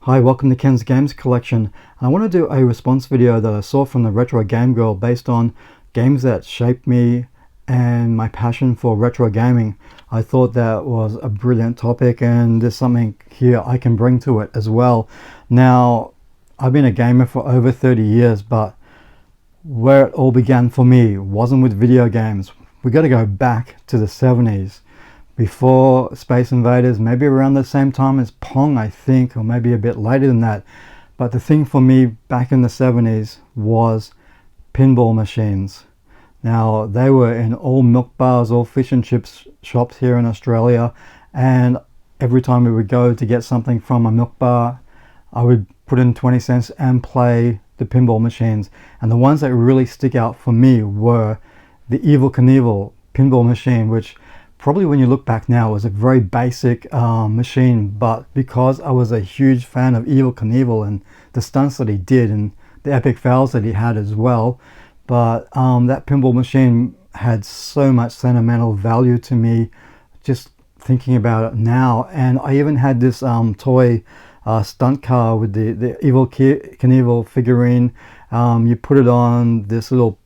Hi, welcome to Ken's Games Collection. I want to do a response video that I saw from the Retro Game Girl based on games that shaped me and my passion for retro gaming. I thought that was a brilliant topic, and there's something here I can bring to it as well. Now, I've been a gamer for over 30 years, but where it all began for me wasn't with video games. We got to go back to the 70s. Before Space Invaders, maybe around the same time as Pong, I think, or maybe a bit later than that. But the thing for me back in the 70s was pinball machines. Now, they were in all milk bars, all fish and chips shops here in Australia, and every time we would go to get something from a milk bar, I would put in 20 cents and play the pinball machines. And the ones that really stick out for me were the Evel Knievel pinball machine, which probably when you look back now was a very basic machine, but because I was a huge fan of Evel Knievel and the stunts that he did and the epic fails that he had as well, but that pinball machine had so much sentimental value to me just thinking about it now. And I even had this toy stunt car with the Evel Knievel figurine. You put it on this little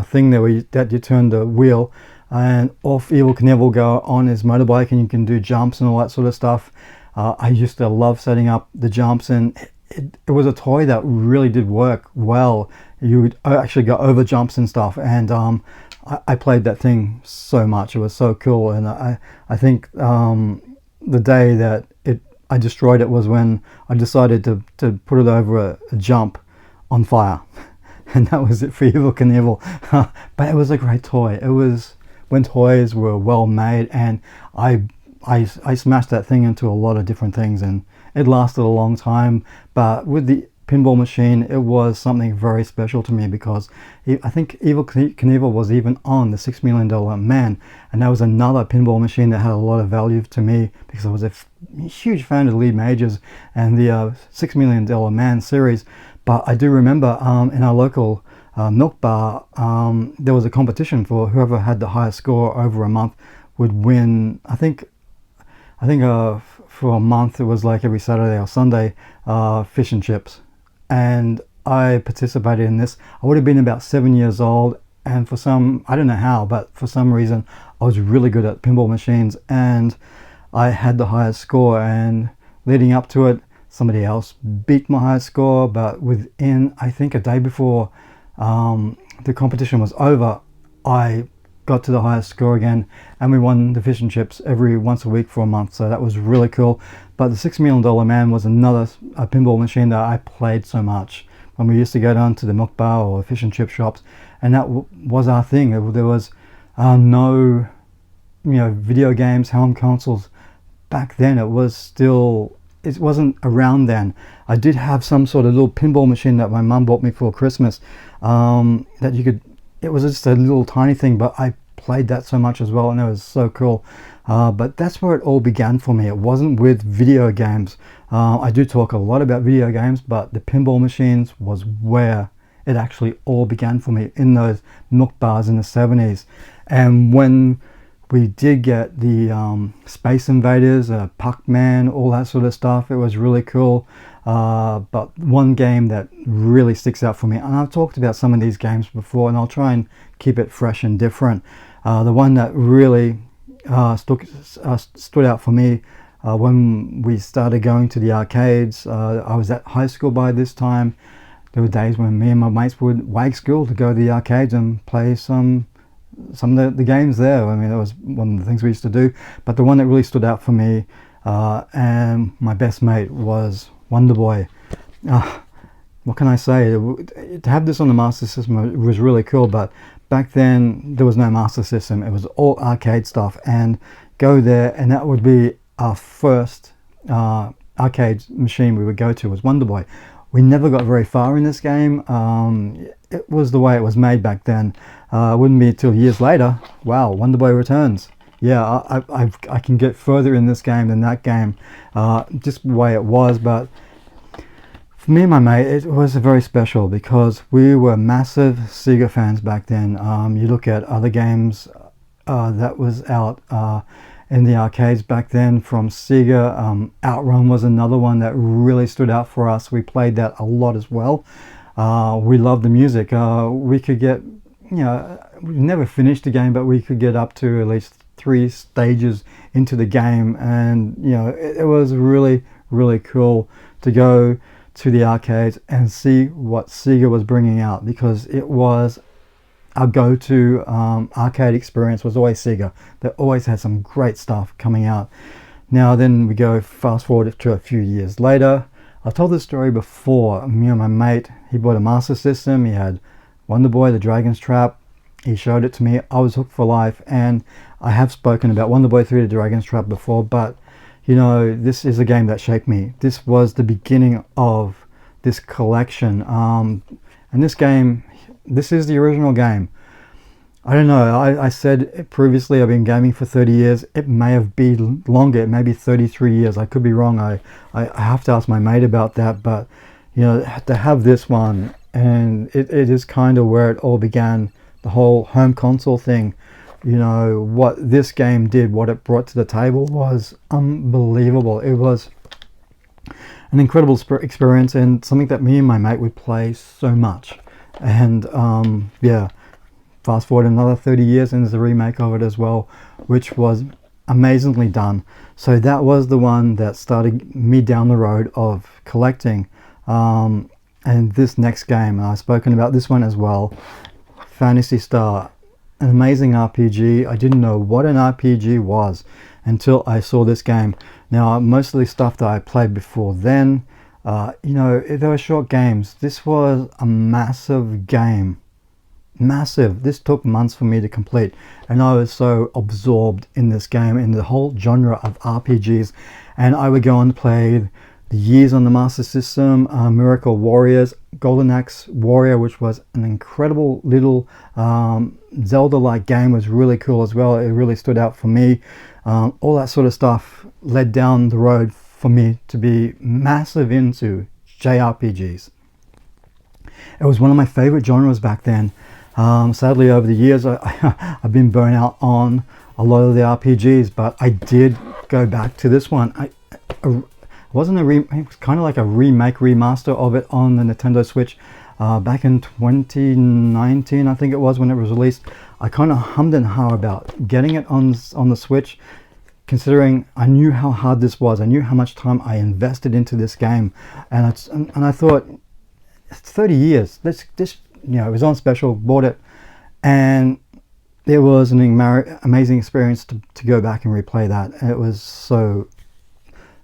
thing there that you turn the wheel, and off Evel Knievel will go on his motorbike, and you can do jumps and all that sort of stuff. I used to love setting up the jumps, and it was a toy that really did work well. You would actually go over jumps and stuff, and I played that thing so much. It was so cool, and I think the day that I destroyed it was when I decided to put it over a jump on fire. And that was it for Evel Knievel. But it was a great toy. It was when toys were well made, and I smashed that thing into a lot of different things, and it lasted a long time. But with the pinball machine, it was something very special to me because I think Evel Knievel was even on the $6 Million Man, and that was another pinball machine that had a lot of value to me because I was a huge fan of Lee Majors and the $6 Million Man series. But I do remember in our local milk bar, there was a competition for whoever had the highest score over a month would win. I think for a month it was like every Saturday or Sunday fish and chips, and I participated in this. I would have been about 7 years old, and for some, I don't know how, but for some reason I was really good at pinball machines, and I had the highest score. And leading up to it, somebody else beat my highest score, but within, I think, a day before the competition was over, I got to the highest score again, and we won the fish and chips every once a week for a month. So that was really cool. But the $6 Million Man was another pinball machine that I played so much when we used to go down to the milk bar or fish and chip shops, and that was our thing. There was no video games, home consoles back then. It wasn't around then. I did have some sort of little pinball machine that my mum bought me for Christmas, that you could, it was just a little tiny thing, but I played that so much as well, and it was so cool. But that's where it all began for me. It wasn't with video games. I do talk a lot about video games, but the pinball machines was where it actually all began for me, in those milk bars in the 70s. And when we did get the Space Invaders, Pac-Man, all that sort of stuff, it was really cool. But one game that really sticks out for me, and I've talked about some of these games before, and I'll try and keep it fresh and different. The one that really stood out for me when we started going to the arcades, I was at high school by this time. There were days when me and my mates would wag school to go to the arcades and play some of the games there. I mean, that was one of the things we used to do. But the one that really stood out for me and my best mate was Wonder Boy. What can I say? To have this on the Master System was really cool, but back then there was no Master System. It was all arcade stuff, and go there, and that would be our first arcade machine we would go to, was Wonder Boy. We never got very far in this game. It was the way it was made back then. It wouldn't be until years later, wow, Wonder Boy returns. Yeah, I can get further in this game than that game, just the way it was. But for me and my mate, it was very special because we were massive Sega fans back then. You look at other games that was out, in the arcades back then from Sega. Outrun was another one that really stood out for us. We played that a lot as well. We loved the music. We could get, we never finished the game, but we could get up to at least 3 stages into the game, and it was really, really cool to go to the arcades and see what Sega was bringing out, because it was our go-to arcade experience was always Sega. They always had some great stuff coming out. Now then we go fast forward to a few years later. I've told this story before. Me and my mate, he bought a Master System. He had Wonder Boy, the Dragon's Trap. He showed it to me. I was hooked for life, and I have spoken about Wonder Boy 3, the Dragon's Trap before, but this is a game that shaped me. This was the beginning of this collection. And this game, this is the original game. I don't know, I said previously I've been gaming for 30 years. It may have been longer, it may be 33 years. I could be wrong. I have to ask my mate about that, but to have this one, and it is kind of where it all began, the whole home console thing. What this game did, what it brought to the table was unbelievable. It was an incredible experience, and something that me and my mate would play so much. And yeah, fast forward another 30 years and there's a remake of it as well, which was amazingly done. So that was the one that started me down the road of collecting. And this next game, and I've spoken about this one as well, Phantasy Star, an amazing RPG. I didn't know what an RPG was until I saw this game. Now, most of the stuff that I played before then, they were short games. This was a massive game. Massive. This took months for me to complete, and I was so absorbed in this game, in the whole genre of RPGs. And I would go on to play the years on the Master System, Miracle Warriors, Golden Axe Warrior, which was an incredible little Zelda-like game, was really cool as well. It really stood out for me. All that sort of stuff led down the road for me to be massive into JRPGs. It was one of my favorite genres back then. Sadly, over the years, I've been burnt out on a lot of the RPGs, but I did go back to this one. It was kind of like a remake, remaster of it on the Nintendo Switch back in 2019, I think it was, when it was released. I kind of hummed and hawed about getting it on the Switch, considering I knew how hard this was. I knew how much time I invested into this game, and I thought, it's 30 years. This it was on special, bought it, and it was an amazing experience to go back and replay that.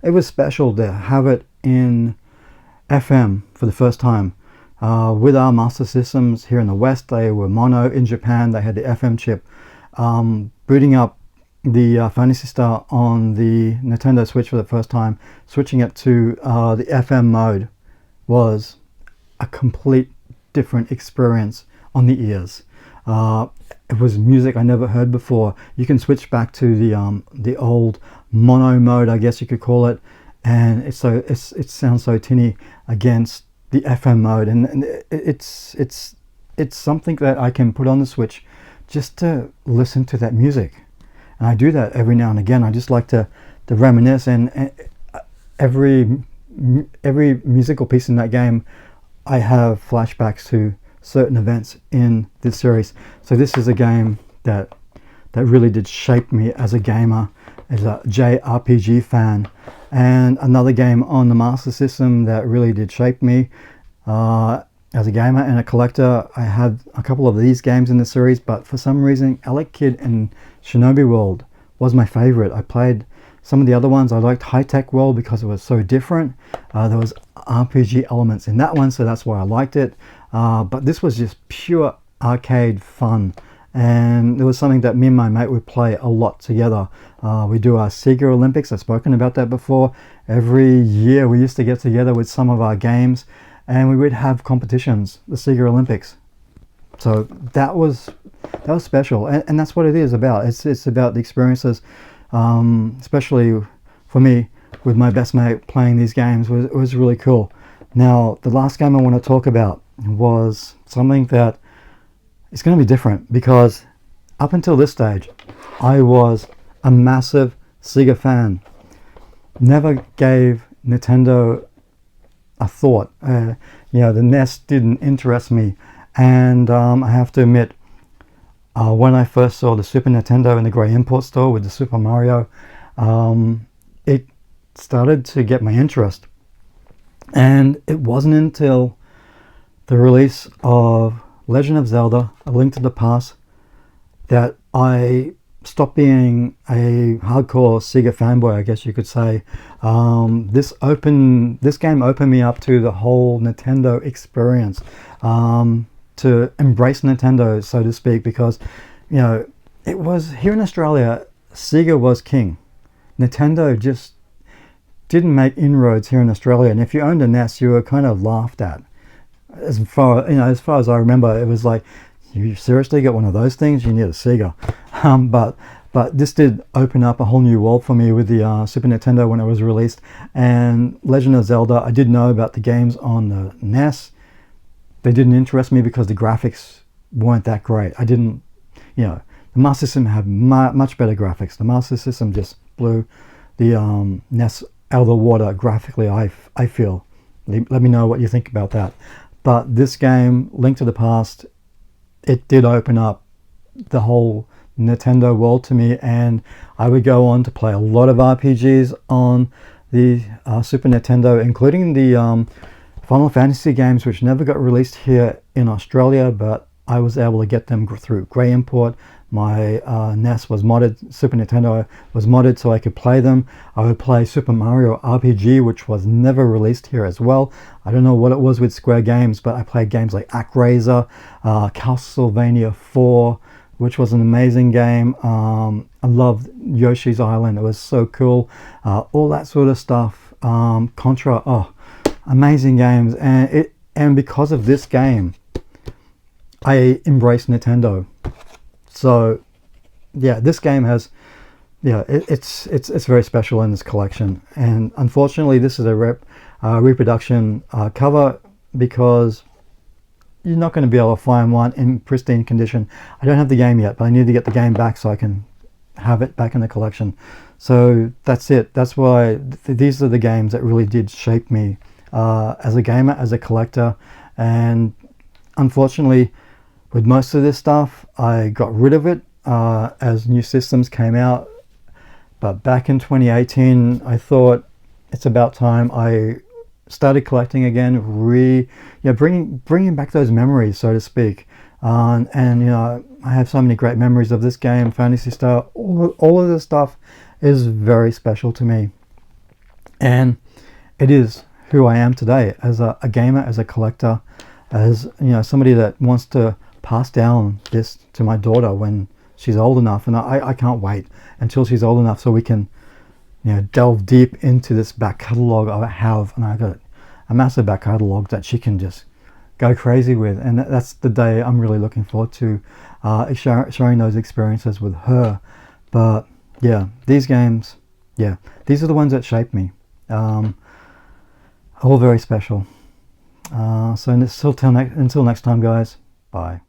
It was special to have it in FM for the first time. With our Master Systems here in the West, they were mono. In Japan, they had the FM chip. Booting up the Phantasy Star on the Nintendo Switch for the first time, switching it to the FM mode, was a complete different experience on the ears. It was music I never heard before. You can switch back to the old mono mode, I guess you could call it, and it sounds so tinny against the FM mode, and it's something that I can put on the Switch just to listen to that music. And I do that every now and again. I just like to reminisce, and every musical piece in that game, I have flashbacks to certain events in this series. So this is a game that really did shape me as a gamer, as a JRPG fan. And another game on the Master System that really did shape me as a gamer and a collector. I had a couple of these games in the series, but for some reason Alec Kid and Shinobi World was my favorite. I played some of the other ones. I liked High Tech World because it was so different. There was RPG elements in that one, so that's why I liked it. But this was just pure arcade fun, and it was something that me and my mate would play a lot together. We do our Sega Olympics. I've spoken about that before. Every year we used to get together with some of our games, and we would have competitions, the Sega Olympics. So that was special, and that's what it is about. It's about the experiences, especially for me with my best mate playing these games. Was really cool. Now the last game I want to talk about was something that is going to be different, because up until this stage I was a massive Sega fan. Never gave Nintendo a thought. The NES didn't interest me, and I have to admit, when I first saw the Super Nintendo in the Grey Import store with the Super Mario, it started to get my interest. And it wasn't until the release of Legend of Zelda: A Link to the Past that I stopped being a hardcore Sega fanboy, I guess you could say. This game opened me up to the whole Nintendo experience, to embrace Nintendo, so to speak, because it was here in Australia, Sega was king. Nintendo just didn't make inroads here in Australia, and if you owned a NES, you were kind of laughed at. As far as I remember, it was like, you seriously get one of those things? You need a Sega. But this did open up a whole new world for me with the Super Nintendo when it was released. And Legend of Zelda, I did know about the games on the NES. They didn't interest me because the graphics weren't that great. I didn't, the Master System had much better graphics. The Master System just blew the NES out of the water graphically, I feel. Let me know what you think about that. But this game, Link to the Past, it did open up the whole Nintendo world to me, and I would go on to play a lot of RPGs on the Super Nintendo, including the Final Fantasy games, which never got released here in Australia, but I was able to get them through Grey Import. My NES was modded, Super Nintendo was modded so I could play them. I would play Super Mario RPG, which was never released here as well. I don't know what it was with Square Games, but I played games like ActRaiser, Castlevania 4, which was an amazing game. I loved Yoshi's Island, it was so cool. All that sort of stuff. Contra, amazing games. And because of this game, I embraced Nintendo. So yeah, this game has, it's very special in this collection. And unfortunately, this is a reproduction cover, because you're not going to be able to find one in pristine condition. I don't have the game yet, but I need to get the game back so I can have it back in the collection. So that's it. That's why these are the games that really did shape me as a gamer, as a collector. And unfortunately, with most of this stuff, I got rid of it as new systems came out. But back in 2018, I thought it's about time I started collecting again, bringing back those memories, so to speak. And I have so many great memories of this game, Phantasy Star. All of this stuff is very special to me, and it is who I am today as a gamer, as a collector, as somebody that wants to pass down this to my daughter when she's old enough. And I can't wait until she's old enough so we can delve deep into this back catalog I have. And I got a massive back catalog that she can just go crazy with, and that's the day I'm really looking forward to, sharing those experiences with her. But yeah, these games, these are the ones that shaped me, all very special. So until next time, guys, bye.